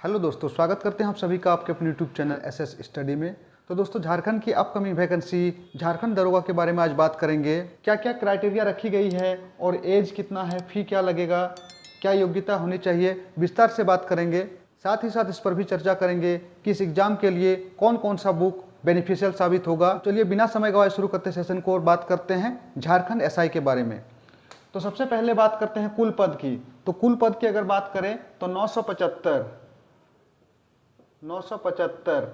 Hello दोस्तों, स्वागत करते हैं आप सभी का आपके अपने यूट्यूब चैनल एसएस स्टडी में। तो दोस्तों, झारखंड की अपकमिंग वैकेंसी झारखंड दरोगा के बारे में आज बात करेंगे। क्या क्या क्राइटेरिया रखी गई है और एज कितना है, फ़ी क्या लगेगा, क्या योग्यता होनी चाहिए, विस्तार से बात करेंगे। साथ ही साथ इस पर भी चर्चा करेंगे कि इस एग्जाम के लिए कौन कौन सा बुक बेनिफिशियल साबित होगा। चलिए बिना समय गवाए शुरू करते सेशन को और बात करते हैं झारखंड एसआई के बारे में। तो सबसे पहले बात करते हैं कुल पद की। तो कुल पद की अगर बात करें तो 975।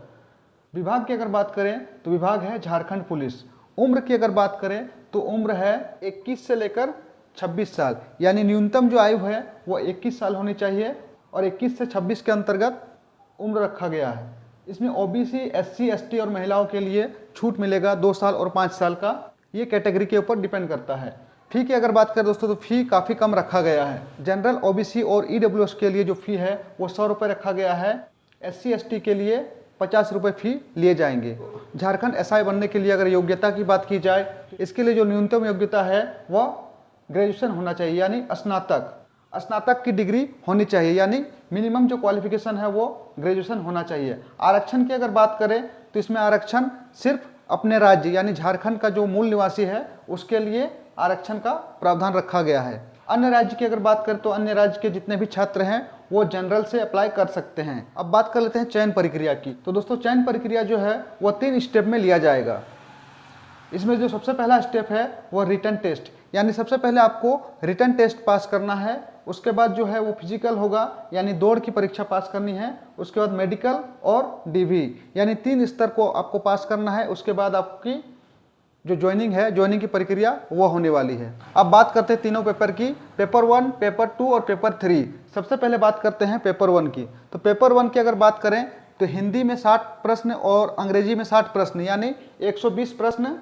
विभाग की अगर बात करें तो विभाग है झारखंड पुलिस। उम्र की अगर बात करें तो उम्र है 21 से लेकर 26 साल, यानी न्यूनतम जो आयु है वो 21 साल होनी चाहिए और 21 से 26 के अंतर्गत उम्र रखा गया है। इसमें ओबीसी, एससी, एसटी और महिलाओं के लिए छूट मिलेगा 2 साल और 5 साल का। ये कैटेगरी के ऊपर डिपेंड करता है। फी की अगर बात करें दोस्तों तो फी काफ़ी कम रखा गया है। जनरल, ओबीसी और ईडब्ल्यूएस के लिए जो फी है वो 100 रुपये रखा गया है। एससी एसटी के लिए 50 रुपये फी लिए जाएंगे। झारखंड एसआई बनने के लिए अगर योग्यता की बात की जाए, इसके लिए जो न्यूनतम योग्यता है वह ग्रेजुएशन होना चाहिए, यानी स्नातक की डिग्री होनी चाहिए, यानी मिनिमम जो क्वालिफिकेशन है वो ग्रेजुएशन होना चाहिए। आरक्षण की अगर बात करें तो इसमें आरक्षण सिर्फ अपने राज्य यानी झारखंड का जो मूल निवासी है उसके लिए आरक्षण का प्रावधान रखा गया है। अन्य राज्य की अगर बात करें तो अन्य राज्य के जितने भी छात्र हैं वो जनरल से अप्लाई कर सकते हैं। अब बात कर लेते हैं चयन प्रक्रिया की। तो दोस्तों, चयन प्रक्रिया जो है वह 3 स्टेप में लिया जाएगा। इसमें जो सबसे पहला स्टेप है वह रिटन टेस्ट, यानी सबसे पहले आपको रिटन टेस्ट पास करना है। उसके बाद जो है वो फिजिकल होगा, यानी दौड़ की परीक्षा पास करनी है। उसके बाद मेडिकल और डीवी, यानी 3 स्तर को आपको पास करना है। उसके बाद आपकी जो ज्वाइनिंग की प्रक्रिया वो होने वाली है। अब बात करते हैं तीनों पेपर की, पेपर 1, पेपर 2 और पेपर 3। सबसे पहले बात करते हैं पेपर 1 की। तो पेपर 1 की अगर बात करें तो हिंदी में 60 प्रश्न और अंग्रेजी में 60 प्रश्न, यानी 120 प्रश्न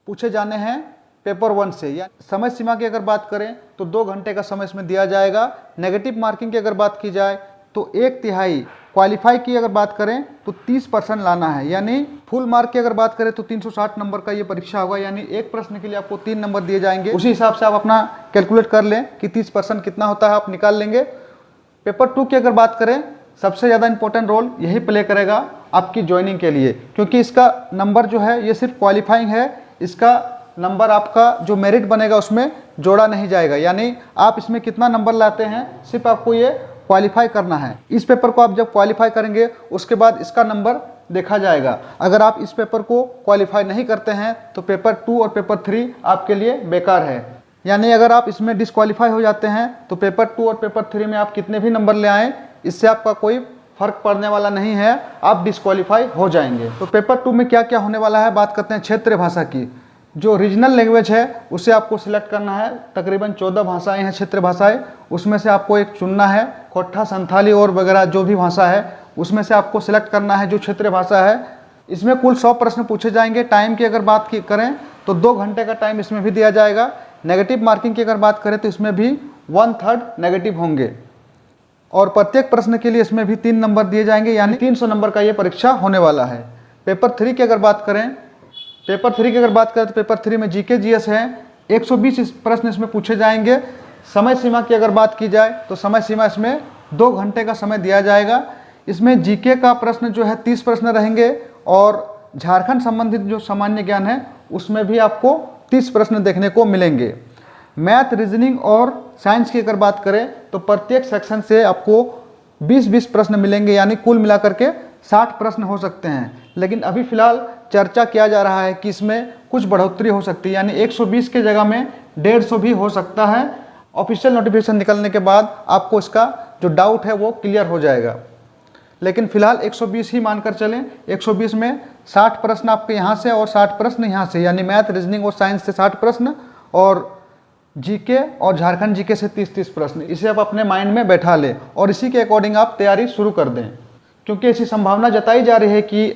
पूछे जाने हैं पेपर 1 से। या समय सीमा की अगर बात करें तो 2 घंटे का समय इसमें दिया जाएगा। नेगेटिव मार्किंग की अगर बात की जाए तो 1/3। क्वालिफाई की अगर बात करें तो 30% लाना है, यानी फुल मार्क की अगर बात करें तो 360 नंबर का ये परीक्षा होगा, यानी एक प्रश्न के लिए आपको 3 नंबर दिए जाएंगे। उसी हिसाब से आप अपना कैलकुलेट कर लें कि 30% कितना होता है, आप निकाल लेंगे। पेपर 2 की अगर बात करें, सबसे ज़्यादा इंपॉर्टेंट रोल यही प्ले करेगा आपकी ज्वाइनिंग के लिए, क्योंकि इसका नंबर जो है ये सिर्फ क्वालिफाइंग है। इसका नंबर आपका जो मेरिट बनेगा उसमें जोड़ा नहीं जाएगा, यानी आप इसमें कितना नंबर लाते हैं सिर्फ आपको ये क्वालिफाई करना है। इस पेपर को आप जब क्वालिफाई करेंगे उसके बाद इसका नंबर देखा जाएगा। अगर आप इस पेपर को क्वालिफाई नहीं करते हैं तो पेपर 2 और पेपर 3 आपके लिए बेकार है। यानी अगर आप इसमें डिस्क्वालीफाई हो जाते हैं तो पेपर 2 और पेपर 3 में आप कितने भी नंबर ले आएँ, इससे आपका कोई फर्क पड़ने वाला नहीं है, आप डिस्क्वालीफाई हो जाएंगे। तो पेपर 2 में क्या क्या होने वाला है, बात करते हैं क्षेत्रीय भाषा की। जो रीजनल लैंग्वेज है उसे आपको सिलेक्ट करना है। तकरीबन 14 भाषाएं हैं, क्षेत्रीय भाषाएं। उसमें से आपको एक चुनना है। खोट्ठा, संथाली और वगैरह जो भी भाषा है उसमें से आपको सिलेक्ट करना है जो क्षेत्रीय भाषा है। इसमें कुल 100 प्रश्न पूछे जाएंगे। टाइम की अगर बात करें तो 2 घंटे का टाइम इसमें भी दिया जाएगा। नेगेटिव मार्किंग की अगर बात करें तो इसमें भी 1/3 नेगेटिव होंगे और प्रत्येक प्रश्न के लिए इसमें भी 3 नंबर दिए जाएंगे, यानी 300 नंबर का ये परीक्षा होने वाला है। पेपर 3 की अगर बात करें तो पेपर 3 में जीके जीएस है। 120 प्रश्न इसमें पूछे जाएंगे। समय सीमा की अगर बात की जाए तो समय सीमा इसमें 2 घंटे का समय दिया जाएगा। इसमें जीके का प्रश्न जो है 30 प्रश्न रहेंगे और झारखंड संबंधित जो सामान्य ज्ञान है उसमें भी आपको 30 प्रश्न देखने को मिलेंगे। मैथ, रीजनिंग और साइंस की अगर बात करें तो प्रत्येक सेक्शन से आपको 20-20 प्रश्न मिलेंगे, यानी कुल मिलाकर के 60 प्रश्न हो सकते हैं। लेकिन अभी फिलहाल चर्चा किया जा रहा है कि इसमें कुछ बढ़ोतरी हो सकती है, यानी 120 के जगह में 150 भी हो सकता है। ऑफिशियल नोटिफिकेशन निकलने के बाद आपको इसका जो डाउट है वो क्लियर हो जाएगा। लेकिन फिलहाल 120 ही मानकर चलें। 120 में 60 प्रश्न आपके यहाँ से और 60 प्रश्न यहाँ से, यानी मैथ, रीजनिंग और साइंस से 60 प्रश्न और जीके और झारखंड जीके से 30-30 प्रश्न। इसे आप अपने माइंड में बैठा लें और इसी के अकॉर्डिंग आप तैयारी शुरू कर दें, क्योंकि ऐसी संभावना जताई जा रही है कि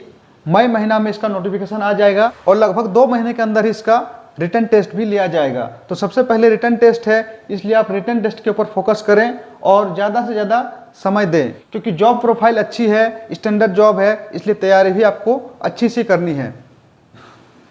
मई महीना में इसका नोटिफिकेशन आ जाएगा और लगभग 2 महीने के अंदर ही इसका रिटन टेस्ट भी लिया जाएगा। तो सबसे पहले रिटन टेस्ट है, इसलिए आप रिटन टेस्ट के ऊपर फोकस करें और ज़्यादा से ज़्यादा समय दें, क्योंकि जॉब प्रोफाइल अच्छी है, स्टैंडर्ड जॉब है, इसलिए तैयारी भी आपको अच्छी सी करनी है।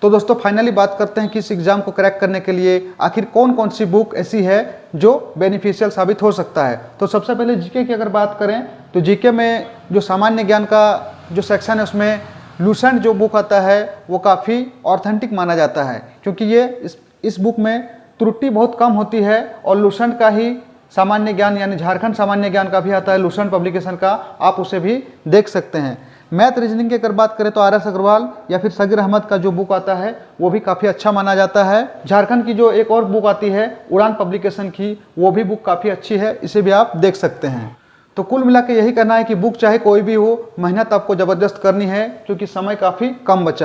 तो दोस्तों फाइनली बात करते हैं कि इस एग्ज़ाम को क्रैक करने के लिए आखिर कौन कौन सी बुक ऐसी है जो बेनिफिशियल साबित हो सकता है। तो सबसे पहले जीके की अगर बात करें तो जीके में जो सामान्य ज्ञान का जो सेक्शन है उसमें लूसेंट जो बुक आता है वो काफ़ी ऑथेंटिक माना जाता है, क्योंकि ये इस बुक में त्रुटि बहुत कम होती है और लूसेंट का ही सामान्य ज्ञान यानी झारखंड सामान्य ज्ञान का भी आता है लूसेंट पब्लिकेशन का, आप उसे भी देख सकते हैं। मैथ रीजनिंग की अगर बात करें तो RS अग्रवाल या फिर सगीर अहमद का जो बुक आता है वो भी काफ़ी अच्छा माना जाता है। झारखंड की जो एक और बुक आती है उड़ान पब्लिकेशन की, वो भी बुक काफ़ी अच्छी है, इसे भी आप देख सकते हैं। तो कुल मिला के यही कहना है कि बुक चाहे कोई भी हो, मेहनत आपको ज़बरदस्त करनी है क्योंकि समय काफ़ी कम बचा।